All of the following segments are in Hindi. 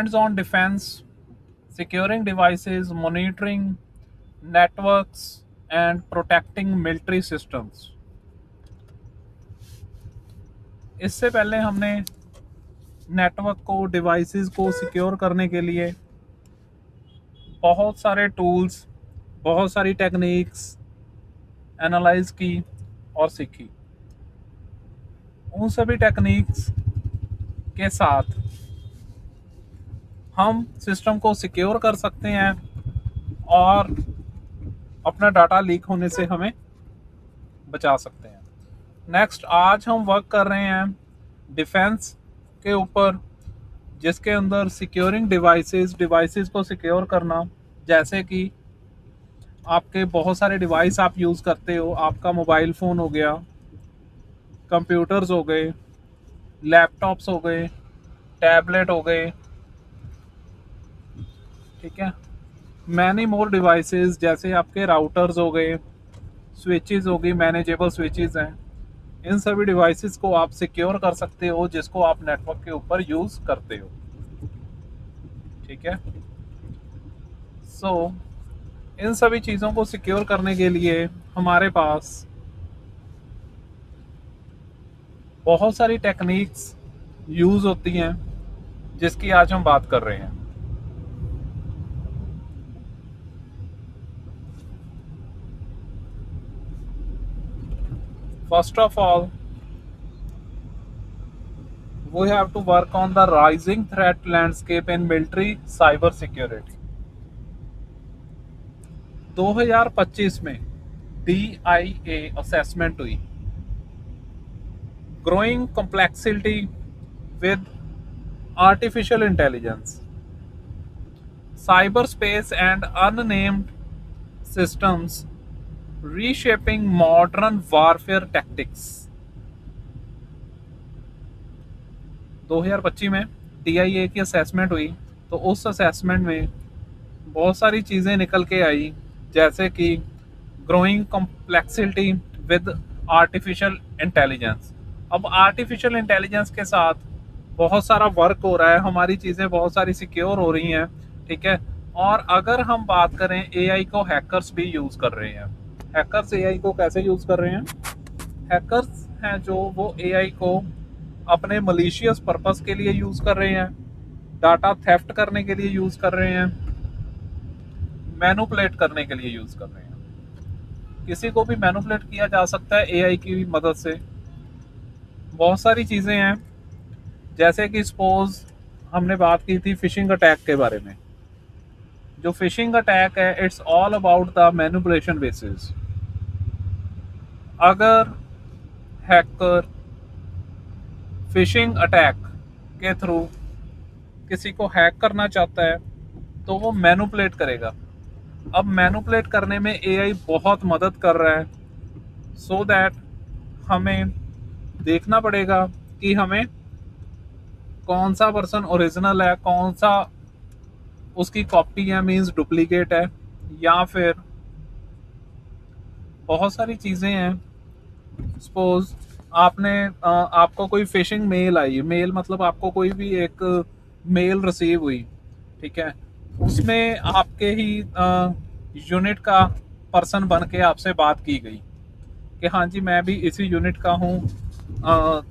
hands on defense, securing devices, monitoring networks, and protecting military systems. इससे पहले हमने नेटवर्क को, डिवाइसेस को सिक्योर करने के लिए बहुत सारे टूल्स, बहुत सारी टेक्निक्स एनालाइज की और सीखी। उन सभी टेक्निक्स के साथ हम सिस्टम को सिक्योर कर सकते हैं और अपना डाटा लीक होने से हमें बचा सकते हैं। नेक्स्ट, आज हम वर्क कर रहे हैं डिफेंस के ऊपर, जिसके अंदर सिक्योरिंग डिवाइसेस को सिक्योर करना। जैसे कि आपके बहुत सारे डिवाइस आप यूज़ करते हो, आपका मोबाइल फ़ोन हो गया, कंप्यूटर्स हो गए, लैपटॉप्स हो गए, टैबलेट हो गए, ठीक है, मैनी मोर डिवाइसेस जैसे आपके राउटर्स हो गए, स्विचेस हो गई, मैनेजेबल स्विचेस हैं। इन सभी डिवाइसेस को आप सिक्योर कर सकते हो जिसको आप नेटवर्क के ऊपर यूज़ करते हो, ठीक है। सो इन सभी चीज़ों को सिक्योर करने के लिए हमारे पास बहुत सारी टेक्निक्स यूज़ होती हैं जिसकी आज हम बात कर रहे हैं। First of all, we have to work on the rising threat landscape in military cyber security. 2025 में DIA असेसमेंट हुई, growing complexity with artificial intelligence, cyber space and unnamed systems reshaping modern warfare tactics. 2025 में DIA की असेसमेंट हुई, तो उस असेसमेंट में बहुत सारी चीज़ें निकल के आई, जैसे कि growing complexity with artificial intelligence. अब आर्टिफिशियल इंटेलिजेंस के साथ बहुत सारा वर्क हो रहा है, हमारी चीज़ें बहुत सारी सिक्योर हो रही हैं, ठीक है। और अगर हम बात करें, AI को हैकर्स भी यूज़ कर रहे हैं। हैकर्स AI को कैसे यूज़ कर रहे हैं? हैकर्स हैं जो वो AI को अपने मलिशियस पर्पस के लिए यूज़ कर रहे हैं, डाटा थेफ्ट करने के लिए यूज़ कर रहे हैं, मैनुपुलेट करने के लिए यूज़ कर रहे हैं। किसी को भी मैनुपुलेट किया जा सकता है AI की मदद से। बहुत सारी चीज़ें हैं, जैसे कि सपोज हमने बात की थी फिशिंग अटैक के बारे में। जो फिशिंग अटैक है, it's all about the manipulation basis. अगर हैकर फिशिंग अटैक के थ्रू किसी को हैक करना चाहता है तो वो मैनुपुलेट करेगा। अब मैनुपुलेट करने में AI बहुत मदद कर रहा है, सो दैट हमें देखना पड़ेगा कि हमें कौन सा पर्सन ओरिजिनल है, कौन सा उसकी कॉपी है, मींस डुप्लीकेट है, या फिर बहुत सारी चीज़ें हैं। सपोज आपको कोई फिशिंग मेल आई, मेल मतलब आपको कोई भी एक मेल रिसीव हुई, ठीक है, उसमें आपके ही यूनिट का पर्सन बन के आपसे बात की गई कि हाँ जी मैं भी इसी यूनिट का हूँ,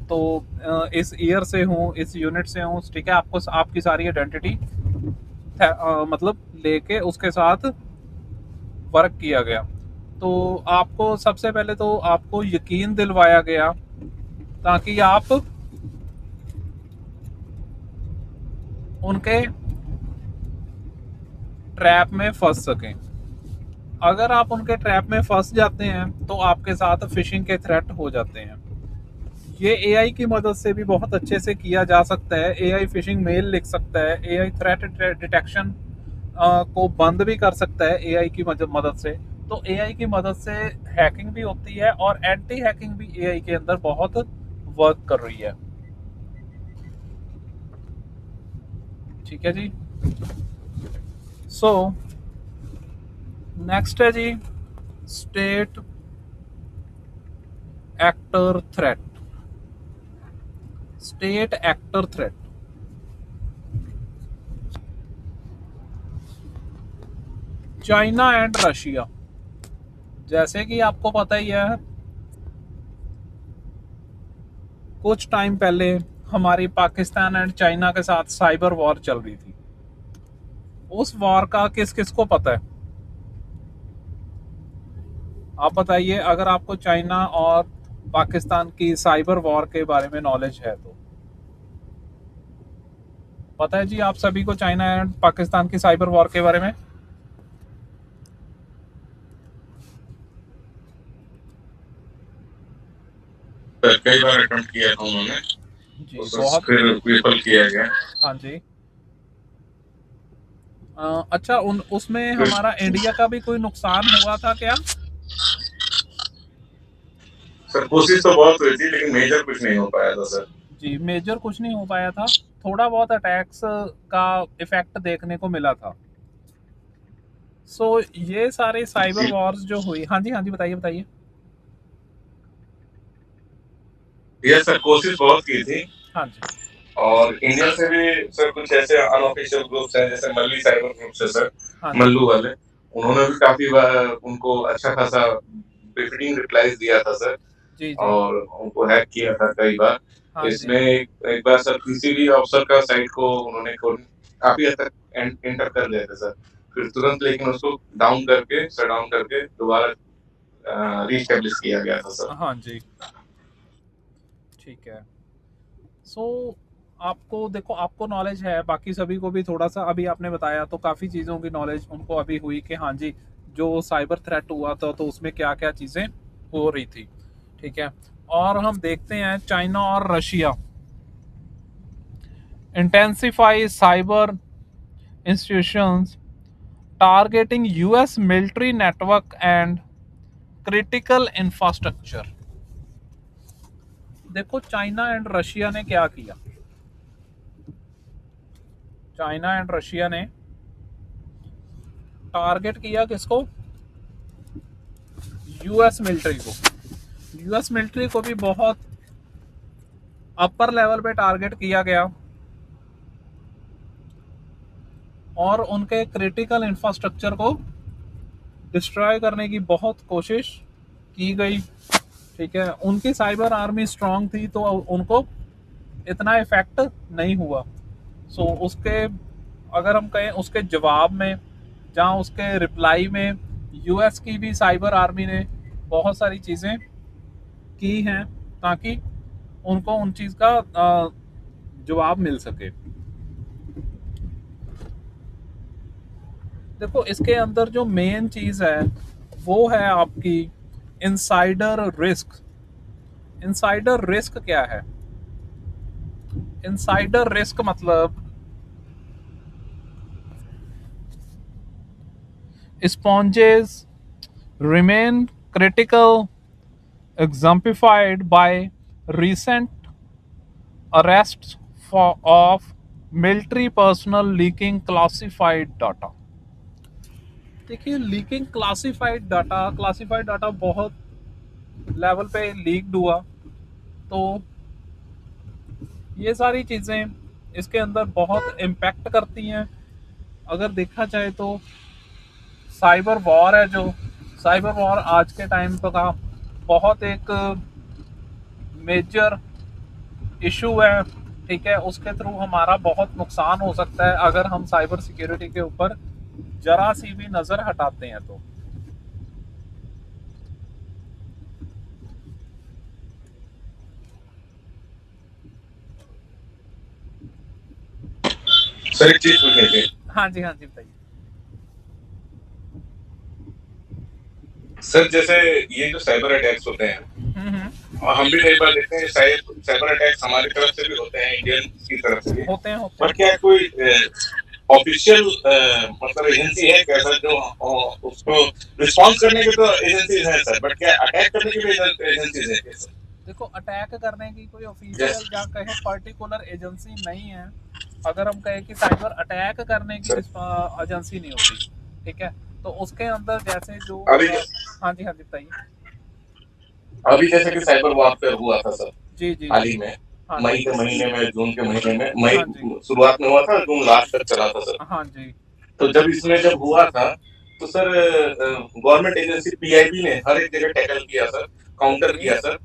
तो इस ईयर से हूँ, इस यूनिट से हूँ, ठीक है। आपको आपकी सारी आइडेंटिटी मतलब लेके उसके साथ वर्क किया गया। तो आपको सबसे पहले तो आपको यकीन दिलवाया गया ताकि आप उनके ट्रैप में फंस सकें। अगर आप उनके ट्रैप में फंस जाते हैं तो आपके साथ फिशिंग के थ्रेट हो जाते हैं। ये AI की मदद से भी बहुत अच्छे से किया जा सकता है। AI फिशिंग मेल लिख सकता है, AI थ्रेट डिटेक्शन को बंद भी कर सकता है AI की मदद से। तो AI की मदद से हैकिंग भी होती है और एंटी हैकिंग भी AI के अंदर बहुत वर्क कर रही है, ठीक है जी। सो नेक्स्ट है जी state actor threat. State actor threat China and Russia, जैसे कि आपको पता ही है, कुछ टाइम पहले हमारी पाकिस्तान एंड चाइना के साथ साइबर वॉर चल रही थी। उस वॉर का किस किस को पता है? आप बताइए, अगर आपको चाइना और पाकिस्तान की साइबर वॉर के बारे में नॉलेज है तो। पता है जी आप सभी को चाइना एंड पाकिस्तान की साइबर वॉर के बारे में? कई बार अटेम्प्ट किया था उन्होंने, जी बहुत फिर विफल किया गया। हाँ जी। अच्छा, उसमें हमारा इंडिया का भी कोई नुकसान हुआ था क्या? सर कोशिश तो बहुत हुई थी लेकिन मेजर कुछ नहीं हो पाया था सर। जी, मेजर कुछ नहीं हो पाया था। थोड़ा बहुत अटैक्स का इफेक्ट देखने को मिला था। सो ये सारे साइबर वॉर्स जो हुई, हाँ जी हाँ जी, बताइए बताइए। यस सर, कोशिश बहुत की थी। हाँ जी। और इंडिया से भी सर कुछ ऐसे अनऑफिशियल ग्रुप्स हैं, जैसे मल्ली साइबर ग्रुप्स है सर, हाँ जी। मल्लू वाले, उन्होंने भी काफी बार उनको अच्छा खासा बेफिटिंग रिप्लाईज दिया था सर। जी जी। और उनको हैक किया था कई बार। हाँ जी। इसमें एक बार सर किसी भी अफसर का साइट को उन्होंने काफी हद तक एंटर कर लिया था सर। फिर तुरंत लेकिन उसको डाउन करके, शट डाउन करके दोबारा रीस्टेब्लिश किया गया था सर। हाँ जी। ठीक है। सो आपको देखो, आपको नॉलेज है, बाकी सभी को भी थोड़ा सा अभी आपने बताया तो काफ़ी चीज़ों की नॉलेज उनको अभी हुई कि हाँ जी, जो साइबर थ्रेट हुआ था तो उसमें क्या क्या चीज़ें हो रही थी। ठीक है। और हम देखते हैं चाइना और Russia intensify cyber institutions targeting US military network and critical infrastructure. देखो चाइना एंड रशिया ने क्या किया। चाइना एंड रशिया ने टारगेट किया किसको? यूएस मिलिट्री को। यूएस मिलिट्री को भी बहुत अपर लेवल पे टारगेट किया गया और उनके क्रिटिकल इंफ्रास्ट्रक्चर को डिस्ट्रॉय करने की बहुत कोशिश की गई। ठीक है, उनकी साइबर आर्मी स्ट्रांग थी तो उनको इतना इफेक्ट नहीं हुआ। सो उसके, अगर हम कहें उसके जवाब में, जहाँ उसके रिप्लाई में यूएस की भी साइबर आर्मी ने बहुत सारी चीज़ें की हैं ताकि उनको उन चीज़ का जवाब मिल सके। देखो इसके अंदर जो मेन चीज़ है वो है आपकी इनसाइडर रिस्क। इनसाइडर रिस्क क्या है? इनसाइडर रिस्क मतलब sponges remain critical, exemplified by recent arrests of military personnel leaking classified data। देखिए, लीकिंग क्लासिफाइड डाटा बहुत लेवल पे लीक्ड हुआ, तो ये सारी चीज़ें इसके अंदर बहुत इम्पैक्ट करती हैं। अगर देखा जाए तो साइबर वॉर है, जो साइबर वॉर आज के टाइम का बहुत एक मेजर इशू है। ठीक है, उसके थ्रू हमारा बहुत नुकसान हो सकता है अगर हम साइबर सिक्योरिटी के ऊपर जरा सी भी नज़र हटाते हैं तो। सर एक चीज पूछनी थी। हाँ जी हाँ जी, बताइए। सर जैसे ये जो साइबर अटैक्स होते हैं, और हम भी कई बार देखते हैं साइबर अटैक्स हमारी तरफ से भी होते हैं, इंडियन की तरफ से भी होते हैं बट क्या कोई ऑफिशियल मतलब एजेंसी है कैसा जो उसको रिस्पॉन्स करने के तो एजेंसीज हैं सर, बट क्या अटैक करने की भी एजेंसीज है क्या सर? देखो, अटैक करने की कोई ऑफिशियल या कहे पर्टिकुलर एजेंसी नहीं है। अगर हम कहें कि साइबर अटैक करने की एजेंसी नहीं होती। ठीक है, तो उसके अंदर जैसे जो अभी हाँ जी हाँ जी, बताइए। अभी जैसे कि साइबर वॉरफेयर हुआ था सर जी जी हाल जी। ही में, हाँ मई जी के महीने में, जून के महीने में, मई हाँ जी शुरुआत में हुआ था, जून लास्ट तक चला था सर। हाँ जी। तो जब इसमें जब हुआ था तो सर गवर्नमेंट एजेंसी पीआईबी ने हर एक जगह टैकल किया सर, काउंटर किया सर,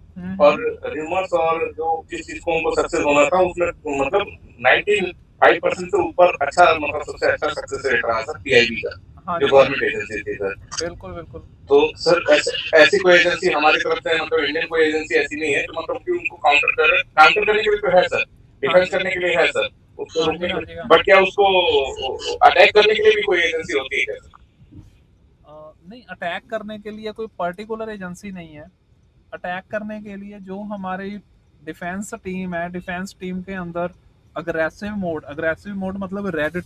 और रिमर्स और जो जिस चीज को उनको सक्सेस होना था उसमें मतलब 95% से ऊपर अच्छा, मतलब सबसे अच्छा सक्सेस रेट रहा सर पीआईबी का, हाँ जो जी, गवर्नमेंट एजेंसी थी सर। बिल्कुल बिल्कुल। तो सर ऐसी कोई एजेंसी हमारी तरफ से, मतलब इंडियन कोई एजेंसी ऐसी नहीं है जो मतलब कि उनको काउंटर करने के लिए तो है सर, हाँ डिफेंस जी, करने के लिए है सर, उसको हाँ जी, रोकने के हाँ जी, लिए, हाँ बट जी। क्या उसको अटैक करने के लिए भी कोई एजेंसी होती है क्या सर? नहीं, अटैक करने के लिए कोई पर्टिकुलर एजेंसी नहीं है। अटैक करने के लिए जो हमारी डिफेंस टीम है, डिफेंस टीम के अंदर अग्रेसिव मोड मतलब रेड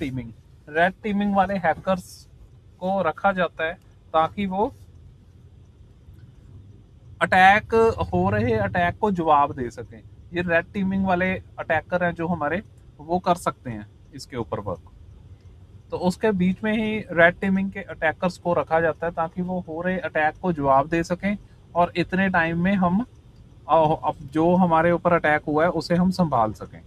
टीमिंग वाले हैकर्स को रखा जाता है ताकि वो अटैक हो रहे अटैक को जवाब दे सकें। ये रेड टीमिंग वाले अटैकर हैं जो हमारे, वो कर सकते हैं इसके ऊपर वर्क। तो उसके बीच में ही रेड टीमिंग के अटैकर्स को रखा जाता है ताकि वो हो रहे अटैक को जवाब दे सकें और इतने टाइम में हम अब जो हमारे ऊपर अटैक हुआ है उसे हम संभाल सकें।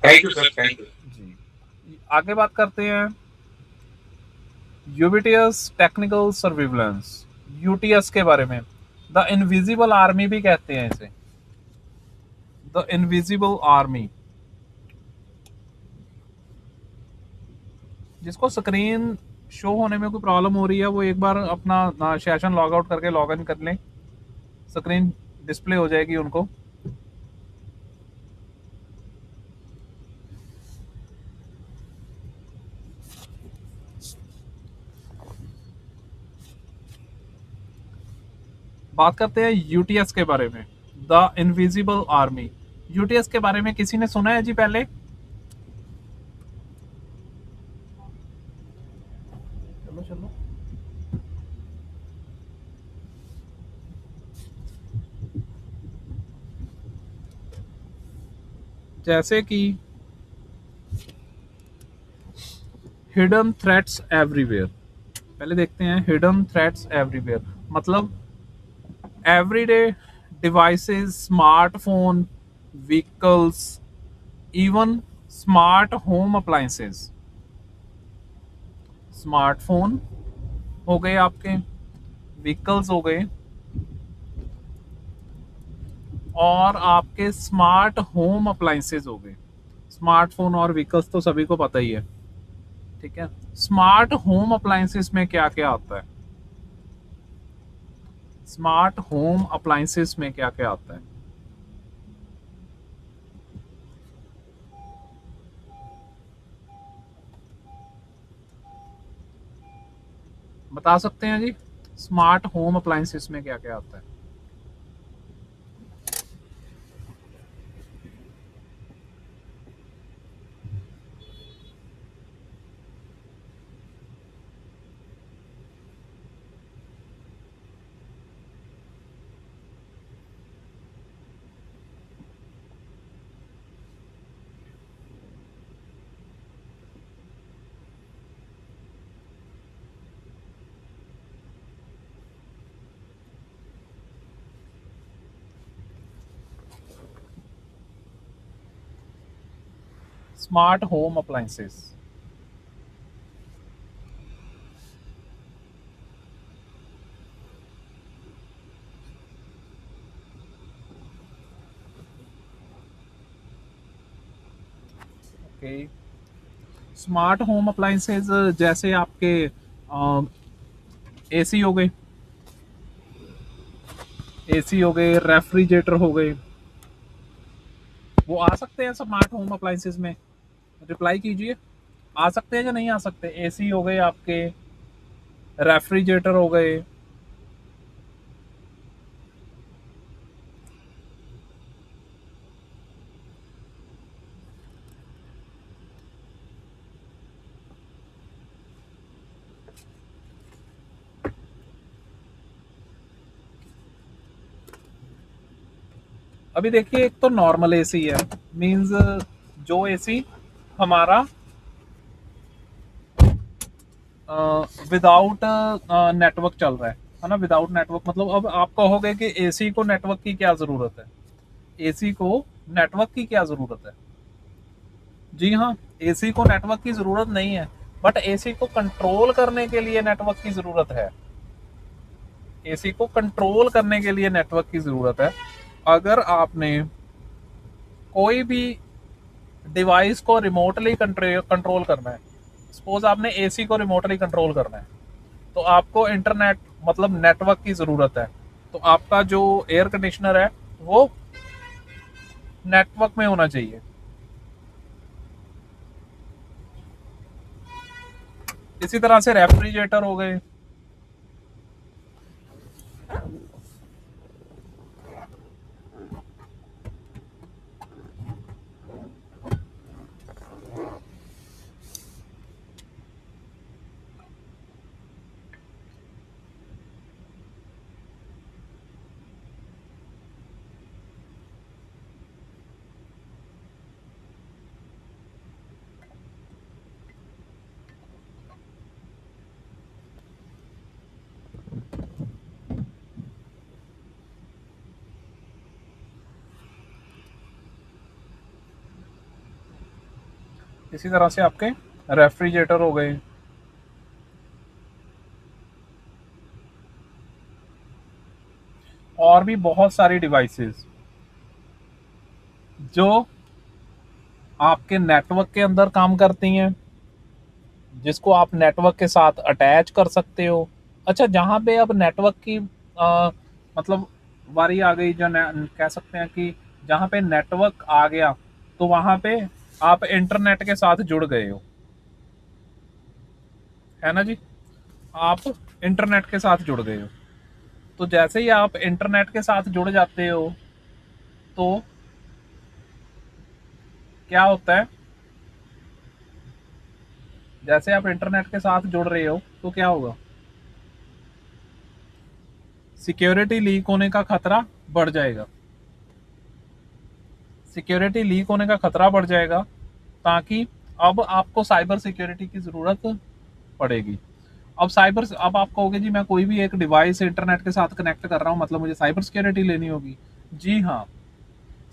Thank you sir, thank you. जी, आगे बात करते हैं यूबीटीएस टेक्निकल सर्विलेंस, यूटीएस के बारे में। द इनविजिबल आर्मी भी कहते हैं इसे, द इनविजिबल आर्मी। जिसको स्क्रीन शो होने में कोई प्रॉब्लम हो रही है वो एक बार अपना सेशन लॉग आउट करके लॉग इन कर लें, स्क्रीन डिस्प्ले हो जाएगी उनको। बात करते हैं यूटीएस के बारे में, द इनविजिबल आर्मी। यूटीएस के बारे में किसी ने सुना है जी पहले? चलो चलो। जैसे कि हिडन थ्रेट्स एवरीवेयर। पहले देखते हैं हिडन थ्रेट्स एवरीवेयर मतलब everyday devices, smartphone, vehicles, even smart home appliances. Smartphone हो गए आपके, व्हीकल्स हो गए, और आपके स्मार्ट होम अप्लायंसेस हो गए। स्मार्टफोन और व्हीकल्स तो सभी को पता ही है, ठीक है। स्मार्ट होम अप्लायंसेस में क्या क्या आता है? स्मार्ट होम अप्लायंसेस में क्या क्या आता है? बता सकते हैं जी, स्मार्ट होम अप्लायंसेस में क्या क्या आता है? Smart home appliances. Okay, smart home appliances जैसे आपके एसी हो गए, एसी हो गए, रेफ्रिजरेटर हो गए, वो आ सकते हैं स्मार्ट होम अप्लायंसेस में? रिप्लाई कीजिए, आ सकते हैं या नहीं आ सकते? एसी हो गए आपके, रेफ्रिजरेटर हो गए। अभी देखिए, एक तो नॉर्मल एसी है, मींस जो एसी हमारा विदाउट नेटवर्क चल रहा है, है ना। विदाउट नेटवर्क मतलब अब आप कहोगे कि एसी को नेटवर्क की क्या जरूरत है, एसी को नेटवर्क की क्या जरूरत है। जी हाँ, एसी को नेटवर्क की जरूरत नहीं है, बट एसी को कंट्रोल करने के लिए नेटवर्क की जरूरत है। एसी को कंट्रोल करने के लिए नेटवर्क की जरूरत है। अगर आपने कोई भी डिवाइस को रिमोटली कंट्रोल करना है, सपोज आपने एसी को रिमोटली कंट्रोल करना है, तो आपको इंटरनेट मतलब नेटवर्क की जरूरत है। तो आपका जो एयर कंडीशनर है वो नेटवर्क में होना चाहिए। इसी तरह से रेफ्रिजरेटर हो गए। इसी तरह से आपके रेफ्रिजरेटर हो गए। और भी बहुत सारी डिवाइसेस जो आपके नेटवर्क के अंदर काम करती हैं, जिसको आप नेटवर्क के साथ अटैच कर सकते हो। अच्छा, जहाँ पे अब नेटवर्क की मतलब बारी आ गई, जो कह सकते हैं कि जहाँ पे नेटवर्क आ गया तो वहाँ पे आप इंटरनेट के साथ जुड़ गए हो, है ना जी। आप इंटरनेट के साथ जुड़ गए हो। तो जैसे ही आप इंटरनेट के साथ जुड़ जाते हो तो क्या होता है, जैसे आप इंटरनेट के साथ जुड़ रहे हो तो क्या होगा, सिक्योरिटी लीक होने का खतरा बढ़ जाएगा। सिक्योरिटी लीक होने का खतरा बढ़ जाएगा, ताकि अब आपको साइबर सिक्योरिटी की जरूरत पड़ेगी। अब आप कहोगे जी मैं कोई भी एक डिवाइस इंटरनेट के साथ कनेक्ट कर रहा हूँ, मतलब मुझे साइबर सिक्योरिटी लेनी होगी। जी हाँ,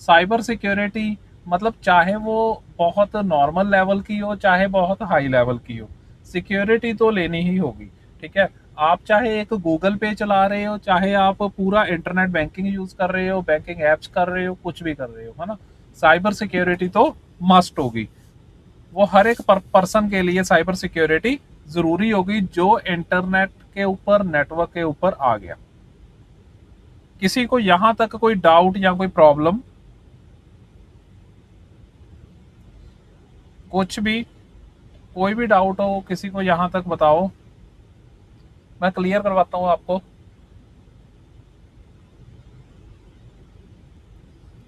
साइबर सिक्योरिटी मतलब चाहे वो बहुत नॉर्मल लेवल की हो चाहे बहुत हाई लेवल की हो, सिक्योरिटी तो लेनी ही होगी। ठीक है, आप चाहे एक गूगल पे चला रहे हो, चाहे आप पूरा इंटरनेट बैंकिंग यूज कर रहे हो, बैंकिंग एप्स कर रहे हो, कुछ भी कर रहे हो, है ना, साइबर सिक्योरिटी तो मस्ट होगी। वो हर एक पर्सन के लिए साइबर सिक्योरिटी जरूरी होगी जो इंटरनेट के ऊपर नेटवर्क के ऊपर आ गया। किसी को यहां तक कोई डाउट या कोई प्रॉब्लम, कुछ भी, कोई भी डाउट हो किसी को यहां तक बताओ, मैं क्लियर करवाता हूँ आपको।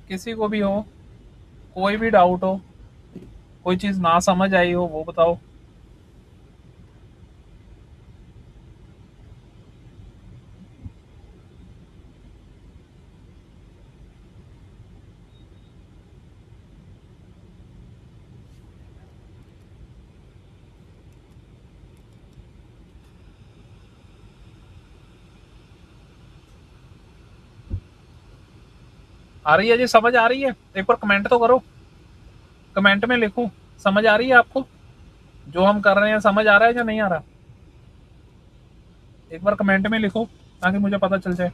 किसी को भी हो, कोई भी डाउट हो, कोई चीज ना समझ आई हो वो बताओ। आ रही है जी, समझ आ रही है? एक बार कमेंट तो करो, कमेंट में लिखो समझ आ रही है आपको, जो हम कर रहे हैं समझ आ रहा है या नहीं आ रहा। एक बार कमेंट में लिखो ताकि मुझे पता चल जाए।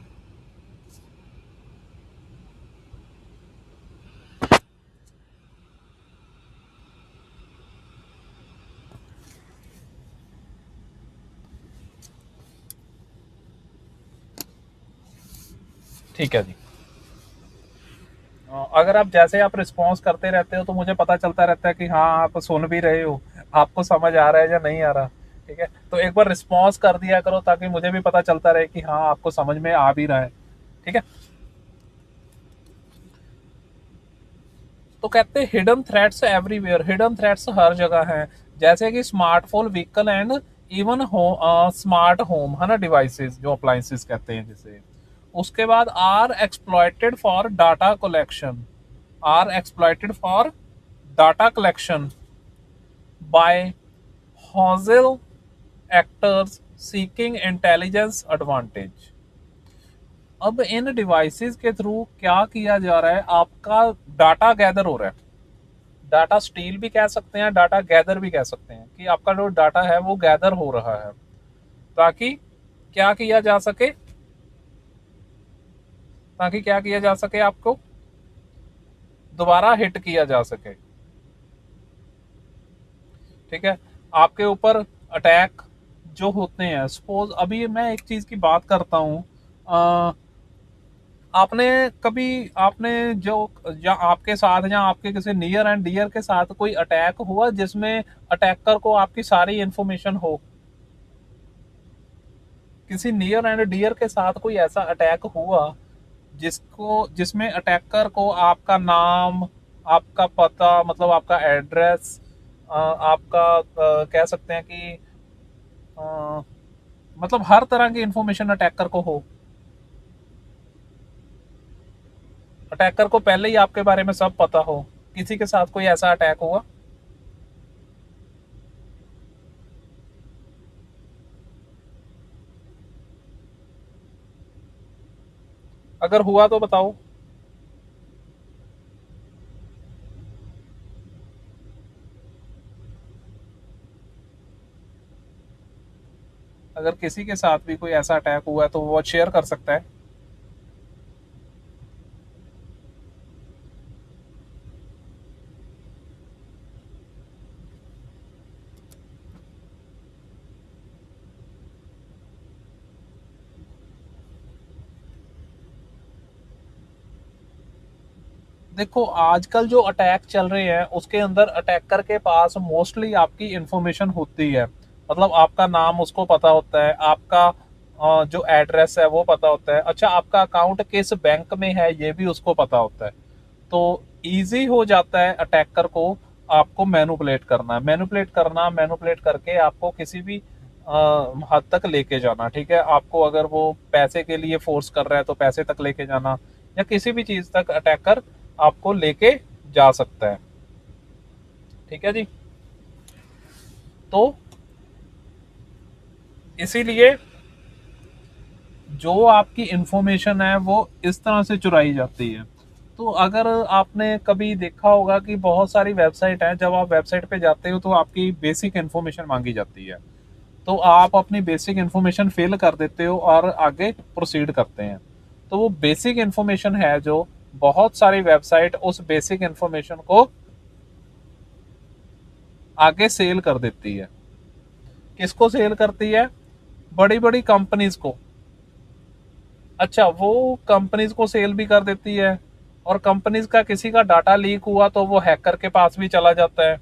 ठीक है जी। अगर आप जैसे आप रिस्पॉन्स करते रहते हो तो मुझे पता चलता रहता है कि हाँ आप सुन भी रहे हो, आपको समझ आ रहा है या नहीं आ रहा। ठीक है, तो एक बार रिस्पॉन्स कर दिया करो ताकि मुझे भी पता चलता रहे कि हाँ आपको समझ में आ भी रहा है। ठीक है, तो कहते हैं hidden threats everywhere, hidden threats हर जगह हैं। जैसे कि smartphone, vehicle and even smart home, है ना, डिवाइसेस जो अप्लायंसेस कहते हैं जिसे। उसके बाद are exploited for data collection, are exploited for data collection by hostile actors seeking intelligence advantage. अब इन डिवाइसेस के थ्रू क्या किया जा रहा है, आपका डाटा गैदर हो रहा है। डाटा स्टील भी कह सकते हैं, डाटा गैदर भी कह सकते हैं, कि आपका जो डाटा है वो गैदर हो रहा है, ताकि क्या किया जा सके, ताकि क्या किया जा सके, आपको दोबारा हिट किया जा सके। ठीक है, आपके ऊपर अटैक जो होते हैं, सपोज अभी मैं एक चीज की बात करता हूँ, आपने कभी, आपने जो, या आपके साथ या आपके किसी नियर एंड डियर के साथ कोई अटैक हुआ जिसमें अटैकर को आपकी सारी इंफॉर्मेशन हो? किसी नियर एंड डियर के साथ कोई ऐसा अटैक हुआ जिसमें अटैकर को आपका नाम, आपका पता, मतलब आपका एड्रेस, आपका कह सकते हैं कि अ, मतलब हर तरह की इंफॉर्मेशन अटैकर को हो? अटैकर को पहले ही आपके बारे में सब पता हो, किसी के साथ कोई ऐसा अटैक हुआ? अगर हुआ तो बताओ। अगर किसी के साथ भी कोई ऐसा अटैक हुआ है तो वो शेयर कर सकता है। देखो, आजकल जो अटैक चल रहे हैं उसके अंदर अटैकर के पास मोस्टली आपकी इंफॉर्मेशन होती है, मतलब आपका नाम उसको पता होता है, आपका जो एड्रेस है वो पता होता है, अच्छा आपका अकाउंट किस बैंक में है ये भी उसको पता होता है। तो इजी हो जाता है अटैकर को आपको मैनुपुलेट करके आपको किसी भी हद तक लेके जाना। ठीक है, आपको अगर वो पैसे के लिए फोर्स कर रहा है तो पैसे तक लेके जाना, या किसी भी चीज तक अटैकर आपको लेके जा सकता है। ठीक है जी, तो इसीलिए जो आपकी इंफॉर्मेशन है वो इस तरह से चुराई जाती है। तो अगर आपने कभी देखा होगा कि बहुत सारी वेबसाइट हैं, जब आप वेबसाइट पे जाते हो तो आपकी बेसिक इन्फॉर्मेशन मांगी जाती है, तो आप अपनी बेसिक इन्फॉर्मेशन फिल कर देते हो और आगे प्रोसीड करते हैं। तो वो बेसिक इन्फॉर्मेशन है जो बहुत सारी वेबसाइट उस बेसिक इन्फॉर्मेशन को आगे सेल कर देती है। किसको सेल करती है? बड़ी बड़ी कंपनीज को। अच्छा, वो कंपनीज को सेल भी कर देती है, और कंपनीज का किसी का डाटा लीक हुआ तो वो हैकर के पास भी चला जाता है।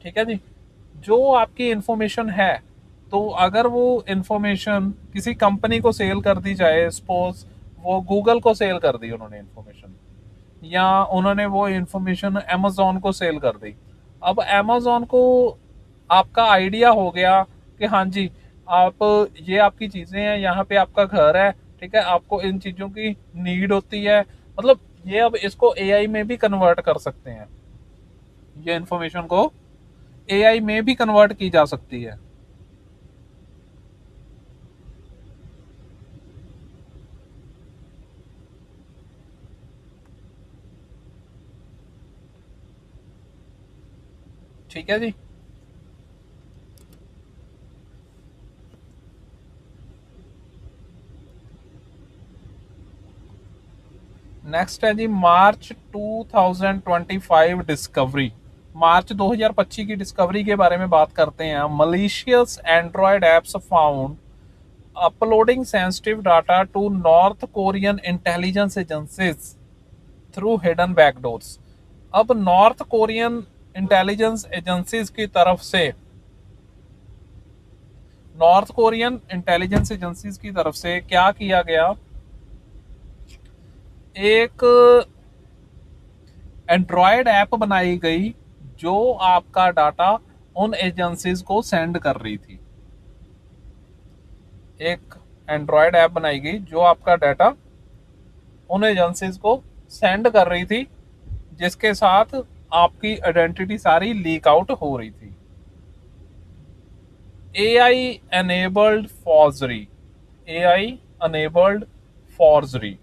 ठीक है जी, जो आपकी इंफॉर्मेशन है, तो अगर वो इंफॉर्मेशन किसी कंपनी को सेल कर दी जाए, सपोज वो गूगल को सेल कर दी उन्होंने इंफॉर्मेशन, या उन्होंने वो इंफॉर्मेशन अमेजोन को सेल कर दी। अब अमेजोन को आपका आइडिया हो गया कि हाँ जी, आप, ये आपकी चीजें हैं, यहाँ पे आपका घर है, ठीक है, आपको इन चीजों की नीड होती है, मतलब ये अब इसको एआई में भी कन्वर्ट कर सकते हैं, ये इंफॉर्मेशन को एआई में भी कन्वर्ट की जा सकती है। ठीक है जी, नेक्स्ट है जी मार्च 2025 डिस्कवरी। मार्च 2025 की डिस्कवरी के बारे में बात करते हैं। Malicious Android apps found uploading sensitive data to North Korean intelligence agencies through hidden backdoors. अब नॉर्थ कोरियन इंटेलिजेंस एजेंसीज की तरफ से, नॉर्थ कोरियन इंटेलिजेंस एजेंसीज की तरफ से क्या किया गया, एक एंड्रॉयड ऐप बनाई गई जो आपका डाटा उन एजेंसीज को सेंड कर रही थी। एक एंड्रॉयड ऐप बनाई गई जो आपका डाटा उन एजेंसीज को सेंड कर रही थी, जिसके साथ आपकी आइडेंटिटी सारी लीक आउट हो रही थी। AI enabled forgery. AI enabled forgery.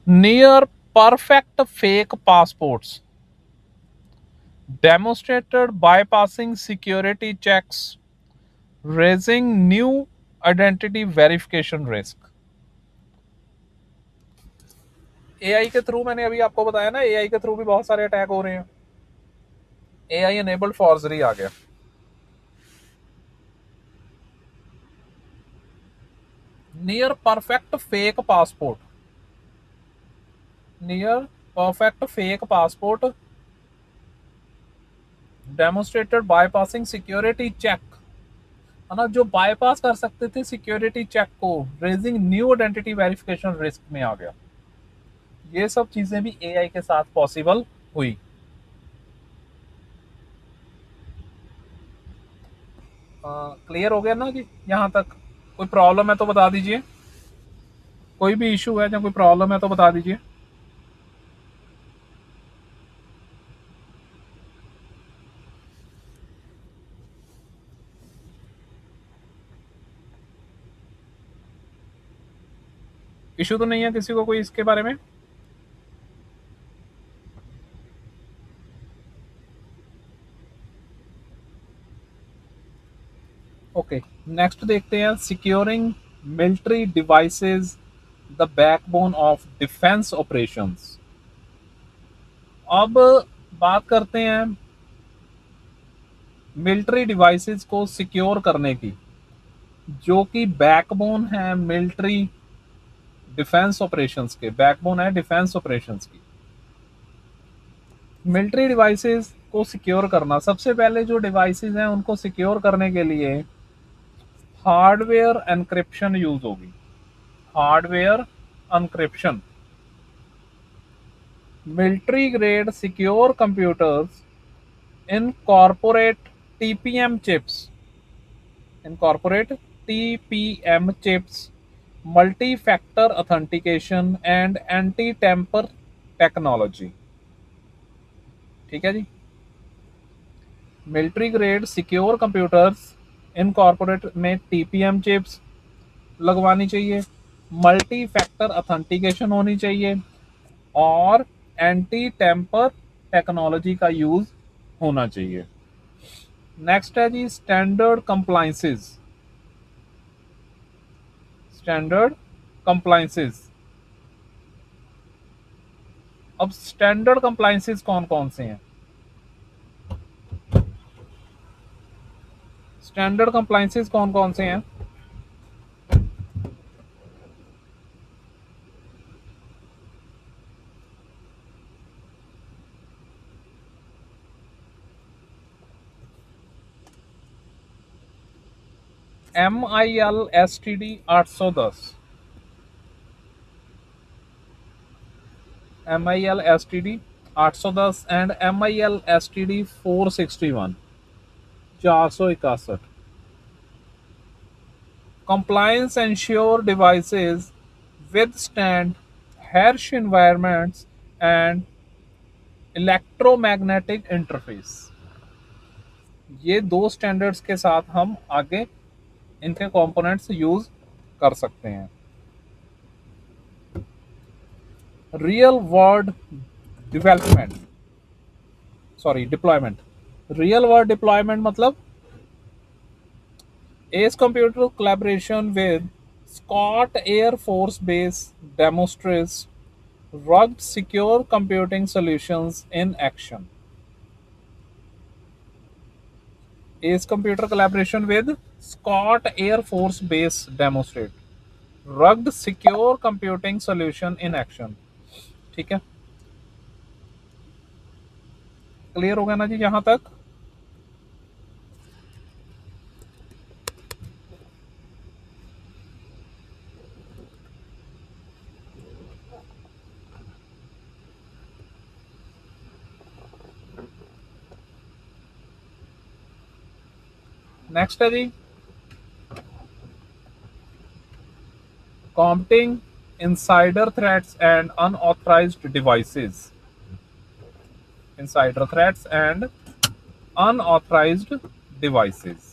Near perfect fake passports demonstrated bypassing security checks, raising new identity verification risk. AI के थ्रू मैंने अभी आपको बताया ना, एआई के थ्रू भी बहुत सारे अटैक हो रहे हैं. एआई एनेबल्ड फॉर्जरी आ गया. Near perfect fake passport. Near perfect fake passport demonstrated bypassing security check, है ना, जो बाईपास कर सकते थे सिक्योरिटी चेक को, raising new identity verification risk में आ गया. ये सब चीजें भी एआई के साथ पॉसिबल हुई. क्लियर हो गया ना जी यहाँ तक? कोई प्रॉब्लम है तो बता दीजिए. कोई भी इशू है या कोई प्रॉब्लम है तो बता दीजिए. इशू तो नहीं है किसी को कोई इसके बारे में? ओके, नेक्स्ट देखते हैं. Securing military devices, the backbone of defence operations. अब बात करते हैं मिलिट्री डिवाइसेस को सिक्योर करने की, जो कि बैकबोन है मिलिट्री डिफेंस ऑपरेशंस के. बैकबोन है डिफेंस ऑपरेशंस की. मिलिट्री डिवाइसेस को सिक्योर करना, सबसे पहले जो डिवाइसेस हैं उनको सिक्योर करने के लिए हार्डवेयर एनक्रिप्शन यूज होगी. Hardware encryption. Military grade secure computers incorporate TPM chips, incorporate TPM chips, multi-factor authentication and anti-tamper technology. ठीक है जी. Military grade secure computers incorporate में टीपीएम चिप्स लगवानी चाहिए, मल्टी फैक्टर अथेंटिकेशन होनी चाहिए और एंटी टेम्पर टेक्नोलॉजी का यूज होना चाहिए. नेक्स्ट है जी स्टैंडर्ड कंप्लायंसेस. Standard compliances. अब स्टैंडर्ड कंप्लायंसेस कौन कौन से हैं? स्टैंडर्ड कंप्लायंसेस कौन कौन से हैं? MIL-STD 810, MIL-STD 810 and MIL-STD 461, 461. Compliance ensure devices withstand harsh environments and electromagnetic interface. ये दो स्टैंडर्ड्स के साथ हम आगे इनके कंपोनेंट्स यूज कर सकते हैं. Real world development, sorry deployment. Real world deployment मतलब Ace computer collaboration with Scott Air Force Base demonstrates rugged secure computing solutions in action. ACE computer collaboration with Scott Air Force Base demonstrate rugged secure computing solution in action. ठीक है, क्लियर हो गया ना जी यहां तक? नेक्स्ट है जी competing insider threats and unauthorized devices. Insider threats and unauthorized devices.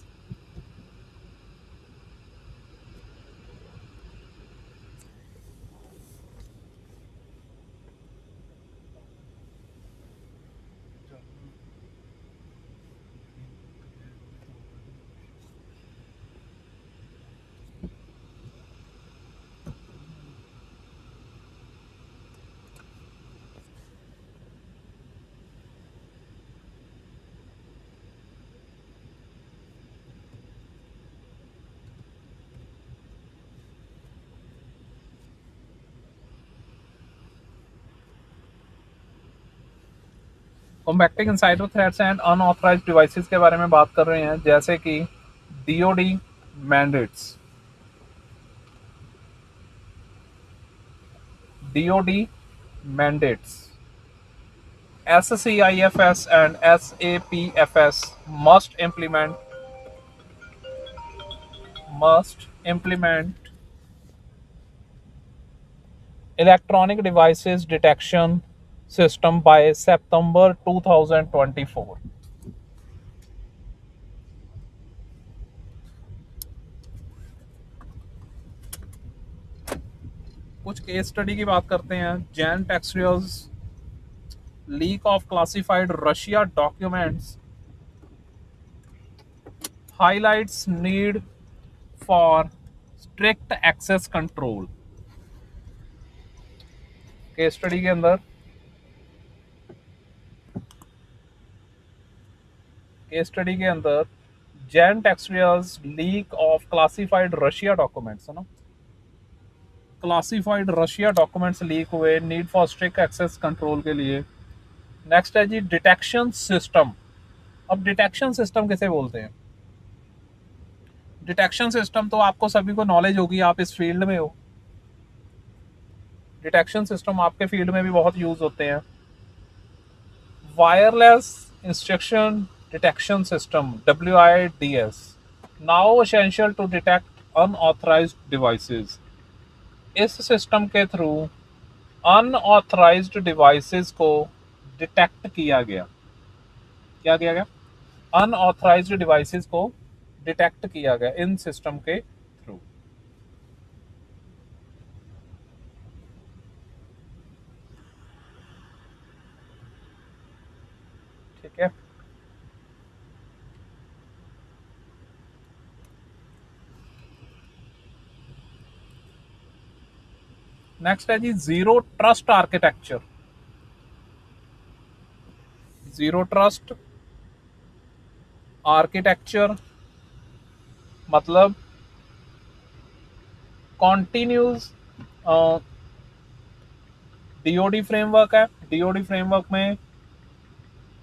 Combating insider threats and unauthorized devices के बारे में बात कर रहे हैं, जैसे कि DoD mandates, DoD mandates. SCIFS and SAPFS must implement electronic devices detection system by September 2024. कुछ केस स्टडी की बात करते हैं। जैन टेक्सटिल्स leak of classified Russia documents highlights need for strict access control। Case study के अंदर जैन टेक्सटिल्स leak of classified Russia documents, है ना, क्लासिफाइड रशिया डॉक्यूमेंट्स लीक हुए, need for strict access control के लिए। नेक्स्ट है जी डिटेक्शन सिस्टम। अब डिटेक्शन सिस्टम किसे बोलते हैं? डिटेक्शन सिस्टम तो आपको सभी को नॉलेज होगी, आप इस फील्ड में हो। डिटेक्शन सिस्टम आपके फील्ड में भी बहुत यूज होते हैं। Wireless instruction detection system, WIDS, now essential to detect unauthorised devices. इस सिस्टम के थ्रू अनऑथराइज्ड डिवाइसेस को डिटेक्ट किया गया। क्या किया गया? अनऑथराइज्ड डिवाइसेस को डिटेक्ट किया गया इन सिस्टम के थ्रू। ठीक है, नेक्स्ट है जी zero trust architecture. Zero trust architecture मतलब कॉन्टिन्यूस DoD फ्रेमवर्क है। DoD फ्रेमवर्क में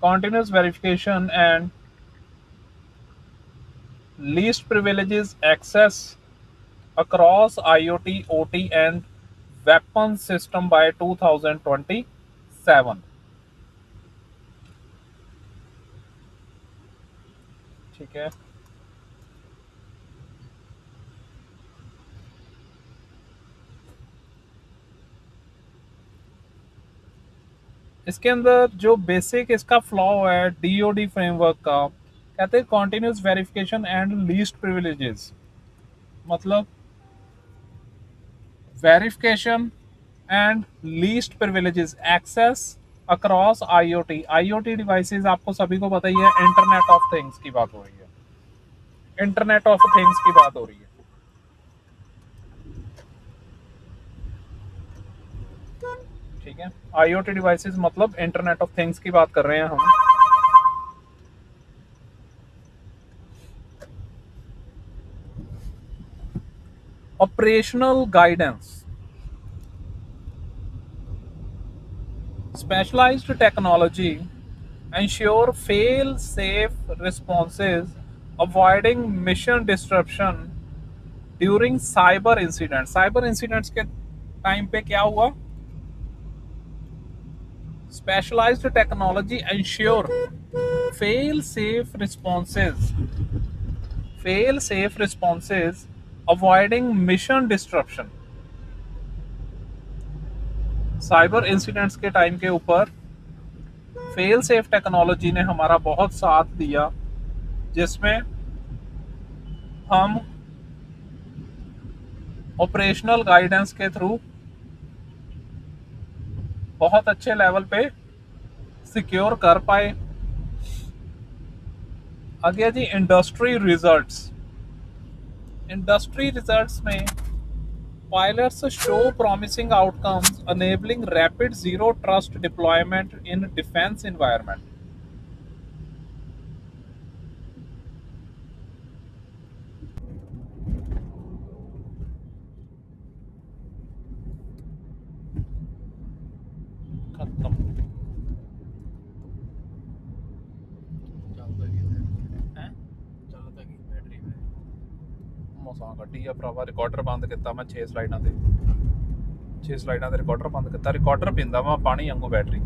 continuous verification and least privileges access across IoT, OT and weapons system by 2027। ठीक है, इसके अंदर जो बेसिक इसका फ्लॉ है DoD फ्रेमवर्क का, कहते हैं continuous verification and least privileges, मतलब verification and least privileges access across IoT devices. आपको सभी को पता ही है, इंटरनेट ऑफ थिंग्स की बात हो रही है। इंटरनेट ऑफ थिंग्स की बात हो रही है। ठीक है, IoT डिवाइसेस मतलब इंटरनेट ऑफ थिंग्स की बात कर रहे हैं हम। Operational guidance, specialized technology ensure fail safe responses, avoiding mission disruption during cyber incidents। Cyber incidents के टाइम पे क्या हुआ? Specialised technology ensure fail safe responses avoiding mission disruption. Cyber incidents के टाइम के ऊपर फेल सेफ टेक्नोलॉजी ने हमारा बहुत साथ दिया, जिसमें हम ऑपरेशनल गाइडेंस के थ्रू बहुत अच्छे लेवल पे सिक्योर कर पाए। आगे जी इंडस्ट्री रिजल्ट्स। इंडस्ट्री रिजल्ट्स में pilots show promising outcomes enabling rapid zero trust deployment in defense environment. खत्म। हैं? मौसा कड्डी आ भरावा, रिकॉर्डर बंद किया मैं 6 स्लाइडां ते रिकॉर्डर बंद किया, रिकॉर्डर पींदा मैं पानी वांगू बैटरी।